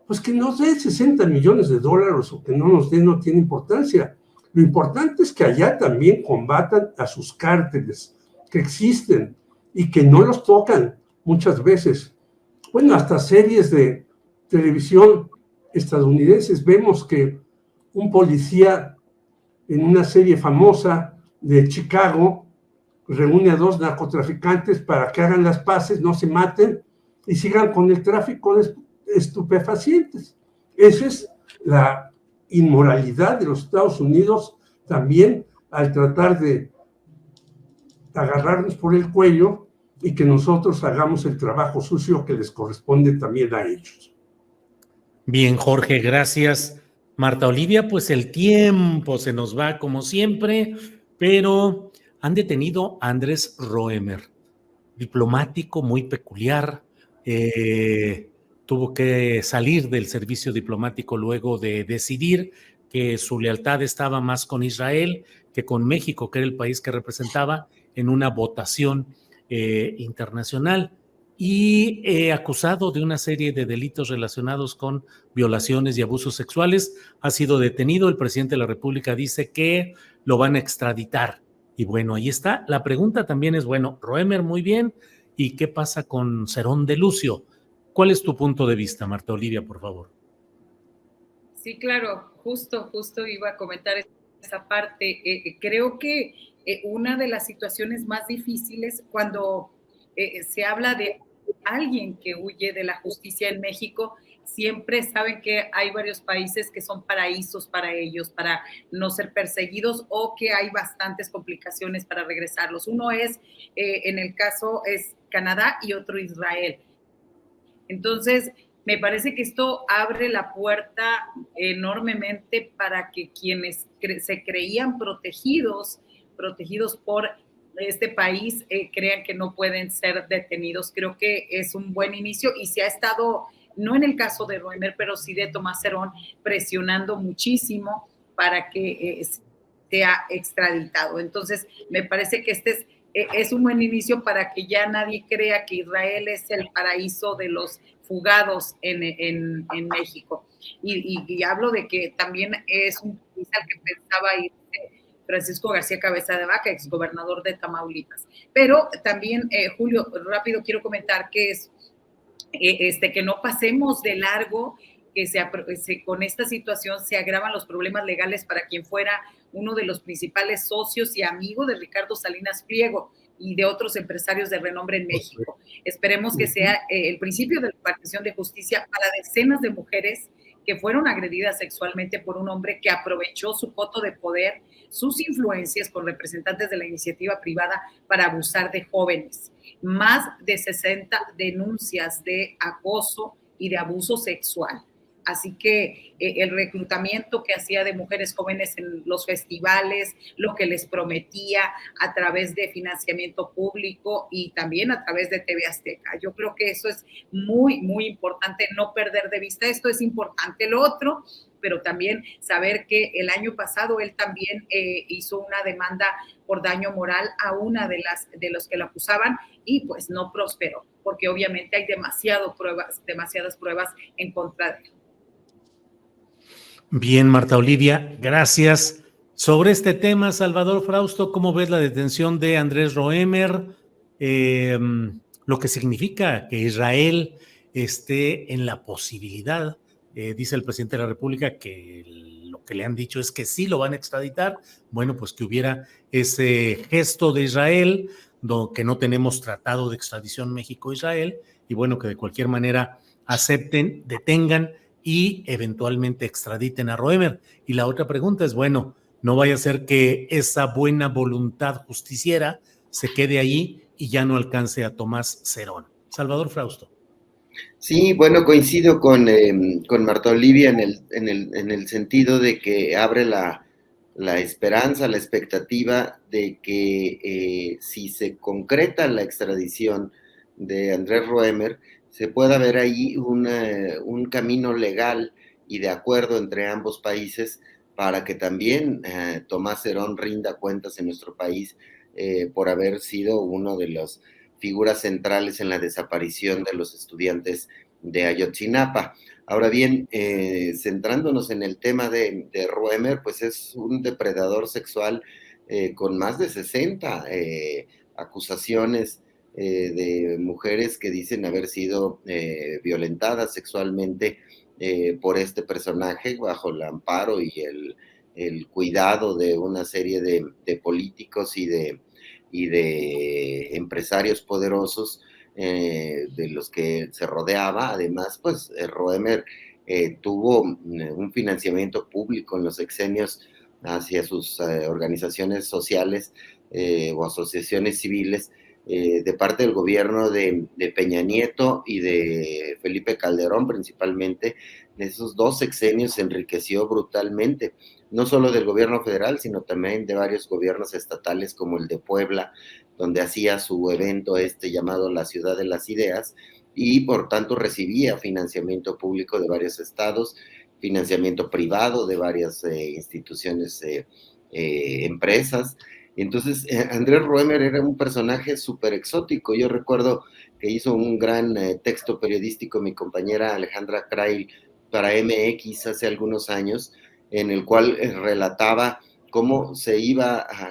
pues que nos dé 60 millones de dólares o que no nos dé no tiene importancia. Lo importante es que allá también combatan a sus cárteles que existen y que no los tocan muchas veces. Bueno, hasta series de televisión estadounidenses vemos que un policía en una serie famosa de Chicago reúne a 2 narcotraficantes para que hagan las paces, no se maten y sigan con el tráfico de estupefacientes. Esa es la inmoralidad de los Estados Unidos también al tratar de agarrarnos por el cuello y que nosotros hagamos el trabajo sucio que les corresponde también a ellos. Bien, Jorge, gracias. Marta Olivia, pues el tiempo se nos va como siempre, pero han detenido a Andrés Roemer, diplomático muy peculiar, tuvo que salir del servicio diplomático luego de decidir que su lealtad estaba más con Israel que con México, que era el país que representaba en una votación internacional, y acusado de una serie de delitos relacionados con violaciones y abusos sexuales, ha sido detenido. El presidente de la República dice que lo van a extraditar. Y bueno, ahí está. La pregunta también es, bueno, Roemer muy bien, ¿y qué pasa con Cerón de Lucio? ¿Cuál es tu punto de vista, Marta Olivia, por favor? Sí, claro, justo iba a comentar esa parte. Creo que una de las situaciones más difíciles cuando se habla de alguien que huye de la justicia en México, siempre saben que hay varios países que son paraísos para ellos, para no ser perseguidos o que hay bastantes complicaciones para regresarlos. Uno es, en el caso, es Canadá y otro Israel. Entonces, me parece que esto abre la puerta enormemente para que quienes se creían protegidos por este país, crean que no pueden ser detenidos. Creo que es un buen inicio y se ha estado, no en el caso de Roemer, pero sí de Tomás Cerón, presionando muchísimo para que sea extraditado. Entonces, me parece que este es un buen inicio para que ya nadie crea que Israel es el paraíso de los fugados en México. Y hablo de que también es un país al que pensaba ir Francisco García Cabeza de Vaca, exgobernador de Tamaulipas. Pero también, Julio, rápido quiero comentar que es que no pasemos de largo, que con esta situación se agravan los problemas legales para quien fuera uno de los principales socios y amigos de Ricardo Salinas Pliego y de otros empresarios de renombre en México. Esperemos que sea el principio de la impartición de justicia para decenas de mujeres que fueron agredidas sexualmente por un hombre que aprovechó su coto de poder, sus influencias con representantes de la iniciativa privada para abusar de jóvenes. Más de 60 denuncias de acoso y de abuso sexual. Así que el reclutamiento que hacía de mujeres jóvenes en los festivales, lo que les prometía a través de financiamiento público y también a través de TV Azteca. Yo creo que eso es muy, muy importante, no perder de vista. Esto es importante. Lo otro, pero también saber que el año pasado él también hizo una demanda por daño moral a una de los que lo acusaban y pues no prosperó, porque obviamente hay demasiadas pruebas en contra de él. Bien, Marta Olivia, gracias. Sobre este tema, Salvador Frausto, ¿cómo ves la detención de Andrés Roemer? Lo que significa que Israel esté en la posibilidad, dice el presidente de la República, que lo que le han dicho es que sí lo van a extraditar. Bueno, pues que hubiera ese gesto de Israel, que no tenemos tratado de extradición México-Israel, y bueno, que de cualquier manera acepten, detengan y eventualmente extraditen a Roemer. Y la otra pregunta es, bueno, no vaya a ser que esa buena voluntad justiciera se quede ahí y ya no alcance a Tomás Cerón. Salvador Frausto. Sí, bueno, coincido con Marta Olivia en el sentido de que abre la esperanza, la expectativa de que si se concreta la extradición de Andrés Roemer, se pueda ver ahí un camino legal y de acuerdo entre ambos países para que también Tomás Herón rinda cuentas en nuestro país por haber sido uno de las figuras centrales en la desaparición de los estudiantes de Ayotzinapa. Ahora bien, centrándonos en el tema de Roemer, pues es un depredador sexual con más de 60 acusaciones de mujeres que dicen haber sido violentadas sexualmente por este personaje bajo el amparo y el cuidado de una serie de políticos y de empresarios poderosos de los que se rodeaba. Además, pues Roemer tuvo un financiamiento público en los sexenios hacia sus organizaciones sociales o asociaciones civiles de parte del gobierno de Peña Nieto y de Felipe Calderón principalmente. En esos 2 sexenios se enriqueció brutalmente, no solo del gobierno federal, sino también de varios gobiernos estatales como el de Puebla, donde hacía su evento llamado La Ciudad de las Ideas, y por tanto recibía financiamiento público de varios estados, financiamiento privado de varias instituciones, empresas. Entonces, Andrés Roemer era un personaje súper exótico. Yo recuerdo que hizo un gran texto periodístico mi compañera Alejandra Crail para MX hace algunos años, en el cual relataba cómo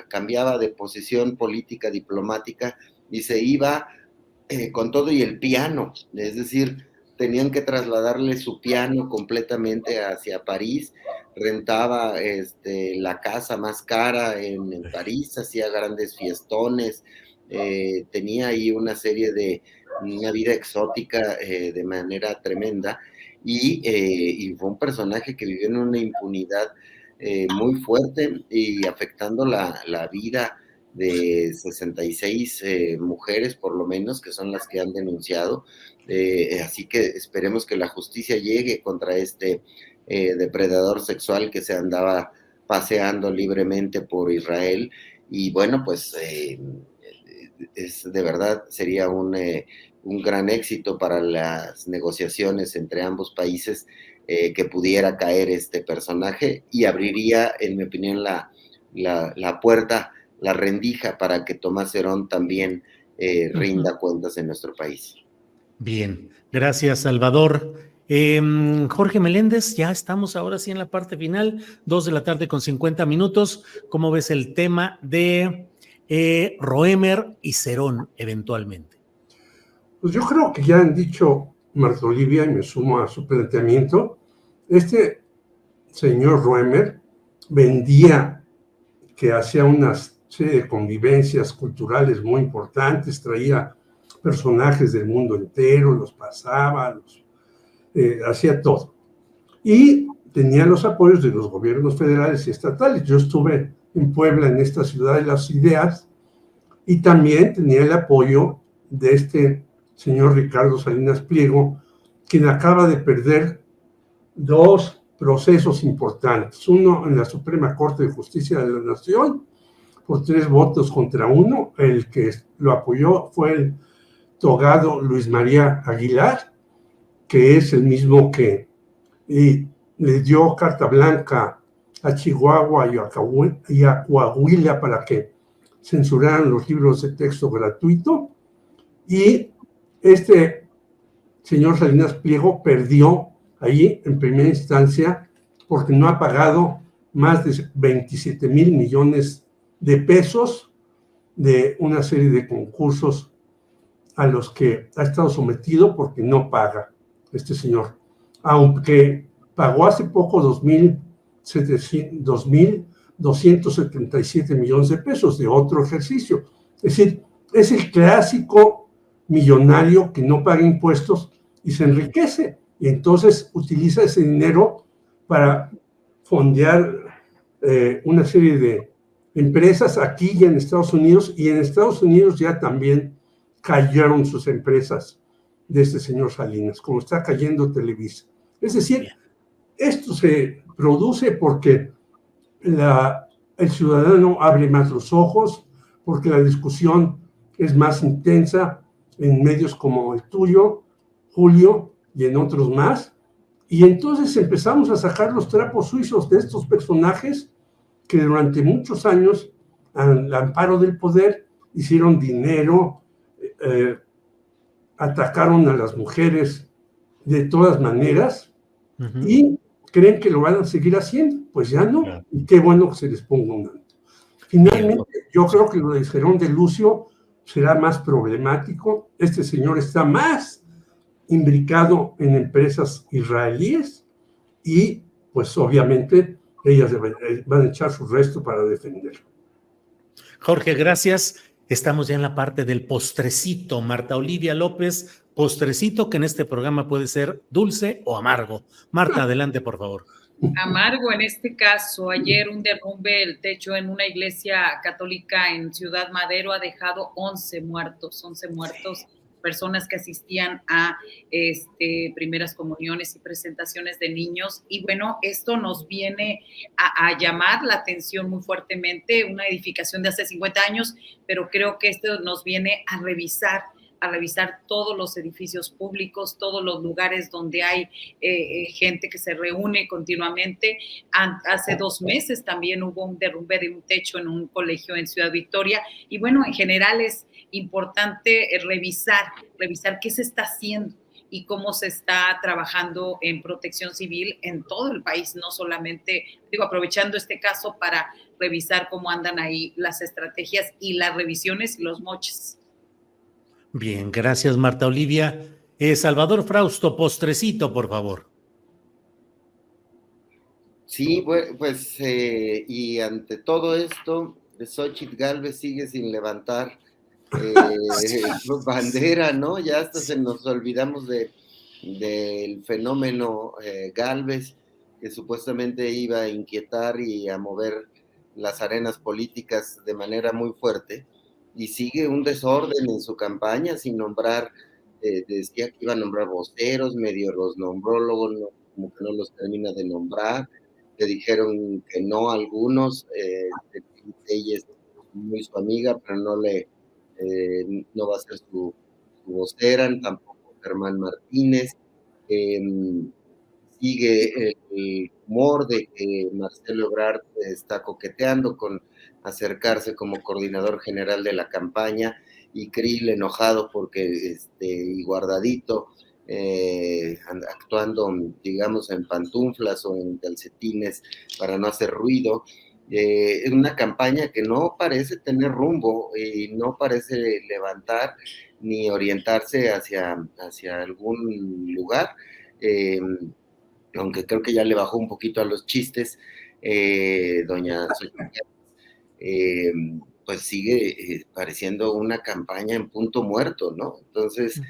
cambiaba de posición política, diplomática, y se iba con todo y el piano, es decir, tenían que trasladarle su piano completamente hacia París, rentaba la casa más cara en París, hacía grandes fiestones, tenía ahí una vida exótica de manera tremenda, y fue un personaje que vivió en una impunidad muy fuerte y afectando la vida de 66 mujeres, por lo menos, que son las que han denunciado. Así que esperemos que la justicia llegue contra este depredador sexual que se andaba paseando libremente por Israel. Y bueno, pues de verdad sería un gran éxito para las negociaciones entre ambos países que pudiera caer este personaje, y abriría, en mi opinión, la puerta, la rendija para que Tomás Herón también rinda cuentas en nuestro país. Bien, gracias, Salvador. Jorge Meléndez, ya estamos ahora sí en la parte final, 2:50 p.m. ¿Cómo ves el tema de Roemer y Cerón eventualmente? Pues yo creo que ya han dicho Marta Olivia, y me sumo a su planteamiento. Este señor Roemer vendía que hacía una serie de convivencias culturales muy importantes, traía personajes del mundo entero, los pasaba, hacía todo. Y tenía los apoyos de los gobiernos federales y estatales. Yo estuve en Puebla, en esta ciudad de las ideas, y también tenía el apoyo de este señor Ricardo Salinas Pliego, quien acaba de perder 2 procesos importantes. Uno en la Suprema Corte de Justicia de la Nación, por 3 votos contra 1. El que lo apoyó fue el togado Luis María Aguilar, que es el mismo que le dio carta blanca a Chihuahua y a Coahuila para que censuraran los libros de texto gratuito. Y este señor Salinas Pliego perdió ahí en primera instancia porque no ha pagado más de 27 mil millones de pesos de una serie de concursos a los que ha estado sometido, porque no paga este señor, aunque pagó hace poco 2.277 millones de pesos de otro ejercicio. Es decir, es el clásico millonario que no paga impuestos y se enriquece, y entonces utiliza ese dinero para fondear una serie de empresas aquí y en Estados Unidos, y en Estados Unidos ya también cayeron sus empresas de este señor Salinas, como está cayendo Televisa. Es decir, esto se produce porque el ciudadano abre más los ojos, porque la discusión es más intensa en medios como el tuyo, Julio, y en otros más, Y entonces empezamos a sacar los trapos sucios de estos personajes que durante muchos años, al amparo del poder, hicieron dinero, atacaron a las mujeres de todas maneras y creen que lo van a seguir haciendo. Pues ya no, Claro. y qué bueno que se les ponga un alto. Finalmente, yo creo que lo de Gerón de Lucio será más problemático. Este señor está más imbricado en empresas israelíes y pues obviamente ellas van a echar su resto para defenderlo. Jorge, gracias. Estamos ya en la parte del postrecito. Marta Olivia López, postrecito que en este programa puede ser dulce o amargo. Marta, adelante, por favor. Amargo en este caso. Ayer un derrumbe del techo en una iglesia católica en Ciudad Madero ha dejado 11 muertos, personas que asistían a primeras comuniones y presentaciones de niños. Y bueno, esto nos viene a llamar la atención muy fuertemente, una edificación de hace 50 años, pero creo que esto nos viene a revisar todos los edificios públicos, todos los lugares donde hay gente que se reúne continuamente. Hace 2 meses también hubo un derrumbe de un techo en un colegio en Ciudad Victoria. Y bueno, en general es importante revisar qué se está haciendo y cómo se está trabajando en protección civil en todo el país, no solamente, aprovechando este caso para revisar cómo andan ahí las estrategias y las revisiones y los moches. Bien, gracias, Marta Olivia. Salvador Frausto, postrecito, por favor. Sí, pues, y ante todo esto, Xóchitl Gálvez sigue sin levantar bandera, ¿no? Ya hasta nos olvidamos del fenómeno Gálvez, que supuestamente iba a inquietar y a mover las arenas políticas de manera muy fuerte, y sigue un desorden en su campaña sin nombrar, decía que iba a nombrar voceros, medio los nombró, luego no, como que no los termina de nombrar, le dijeron que no a algunos, ella es muy su amiga, pero no va a ser su vocera, tampoco Germán Martínez. Sigue el rumor de que Marcelo Ebrard está coqueteando con acercarse como coordinador general de la campaña, y Krill enojado porque y guardadito, actuando, digamos, en pantuflas o en calcetines para no hacer ruido. Es una campaña que no parece tener rumbo y no parece levantar ni orientarse hacia algún lugar, aunque creo que ya le bajó un poquito a los chistes, doña Xochitl, pues sigue pareciendo una campaña en punto muerto, ¿no? Entonces,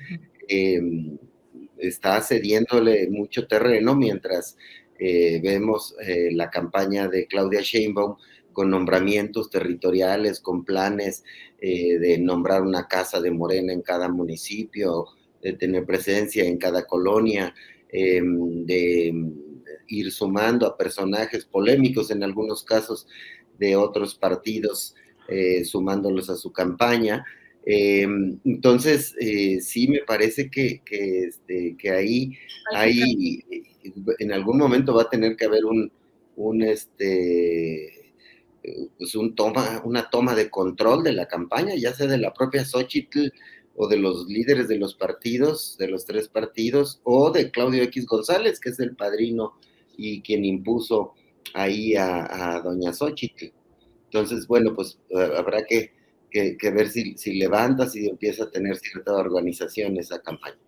está cediéndole mucho terreno mientras vemos la campaña de Claudia Sheinbaum con nombramientos territoriales, con planes de nombrar una casa de Morena en cada municipio, de tener presencia en cada colonia, de ir sumando a personajes polémicos en algunos casos de otros partidos, sumándolos a su campaña. Entonces, sí me parece que ahí en algún momento va a tener que haber una toma de control de la campaña, ya sea de la propia Xóchitl o de los líderes de los partidos, de los 3 partidos, o de Claudio X González, que es el padrino y quien impuso ahí a doña Xóchitl. Entonces, bueno, pues habrá que ver si levanta, si empieza a tener cierta organización esa campaña.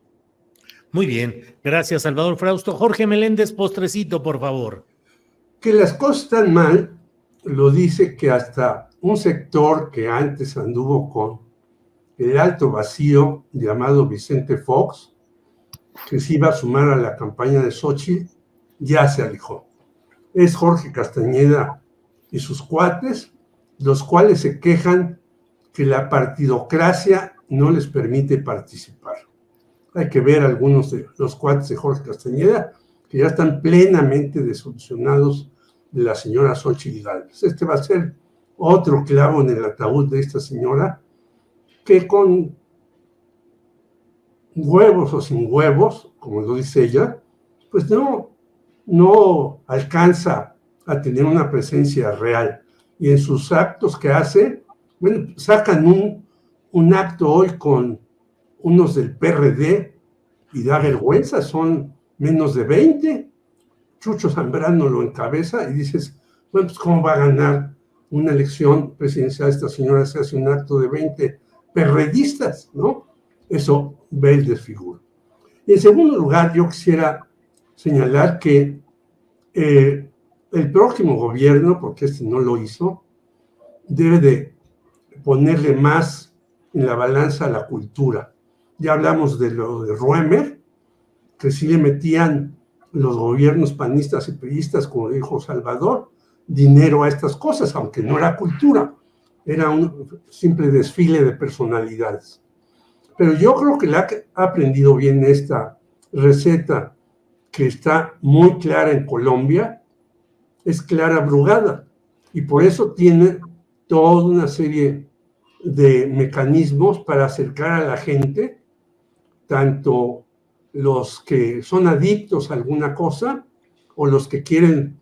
Muy bien, gracias, Salvador Frausto. Jorge Meléndez, postrecito, por favor. Que las cosas están mal, lo dice que hasta un sector que antes anduvo con el alto vacío llamado Vicente Fox, que se iba a sumar a la campaña de Xóchitl, ya se alejó. Es Jorge Castañeda y sus cuates, los cuales se quejan que la partidocracia no les permite participar. Hay que ver algunos de los cuates de Jorge Castañeda que ya están plenamente desilusionados de la señora Xóchitl Gálvez. Este va a ser otro clavo en el ataúd de esta señora que con huevos o sin huevos, como lo dice ella, pues no alcanza a tener una presencia real. Y en sus actos que hace, bueno, sacan un acto hoy con unos del PRD y da vergüenza, son menos de 20. Chucho Zambrano lo encabeza y dices, bueno, pues ¿cómo va a ganar una elección presidencial esta señora si hace un acto de 20 perredistas, ¿no? Eso ve el desfiguro. Y en segundo lugar, yo quisiera señalar que el próximo gobierno, porque este no lo hizo, debe de ponerle más en la balanza a la cultura. Ya hablamos de lo de Roemer, que sí le metían los gobiernos panistas y priistas, como dijo Salvador, dinero a estas cosas, aunque no era cultura, era un simple desfile de personalidades. Pero yo creo que la ha aprendido bien esta receta que está muy clara en Colombia, es Clara Brugada, y por eso tiene toda una serie de mecanismos para acercar a la gente, tanto los que son adictos a alguna cosa o los que quieren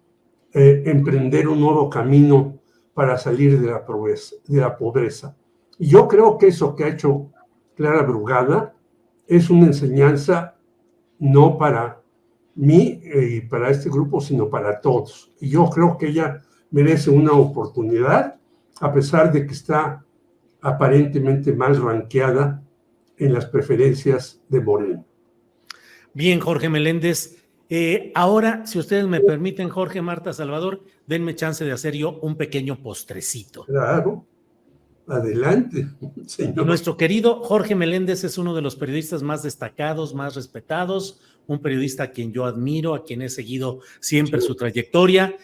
emprender un nuevo camino para salir de la pobreza. Y yo creo que eso que ha hecho Clara Brugada es una enseñanza no para mí y para este grupo, sino para todos. Y yo creo que ella merece una oportunidad, a pesar de que está aparentemente mal ranqueada en las preferencias de Moreno. Bien, Jorge Meléndez. Ahora, si ustedes me permiten, Jorge, Marta, Salvador, denme chance de hacer yo un pequeño postrecito. Claro, adelante, señor. Nuestro querido Jorge Meléndez es uno de los periodistas más destacados, más respetados, un periodista a quien yo admiro, a quien he seguido siempre su trayectoria.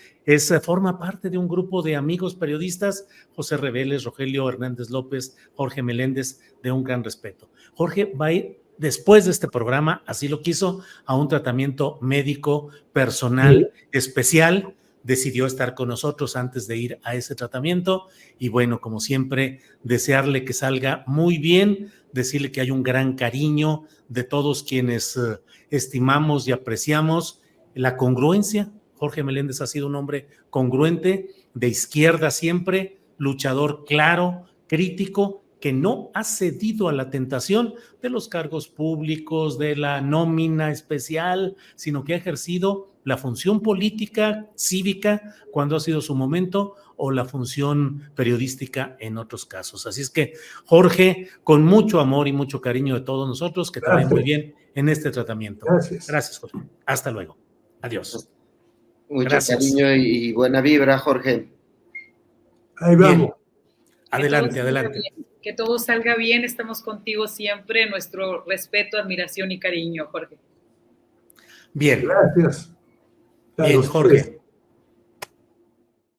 Forma parte de un grupo de amigos periodistas, José Reveles, Rogelio Hernández López, Jorge Meléndez, de un gran respeto. Jorge va a ir, después de este programa, así lo quiso, a un tratamiento médico personal especial. Decidió estar con nosotros antes de ir a ese tratamiento y bueno, como siempre, desearle que salga muy bien, decirle que hay un gran cariño de todos quienes estimamos y apreciamos la congruencia. Jorge Meléndez ha sido un hombre congruente, de izquierda siempre, luchador claro, crítico, que no ha cedido a la tentación de los cargos públicos, de la nómina especial, sino que ha ejercido la función política, cívica, cuando ha sido su momento, o la función periodística en otros casos. Así es que, Jorge, con mucho amor y mucho cariño de todos nosotros, que te vaya muy bien en este tratamiento. Gracias. Gracias, Jorge. Hasta luego. Adiós. Mucho Gracias. cariño y buena vibra, Jorge. Ahí vamos. Bien. Adelante, adelante. Que todo salga bien, estamos contigo siempre, nuestro respeto, admiración y cariño, Jorge. Bien. Gracias. Bien, Jorge.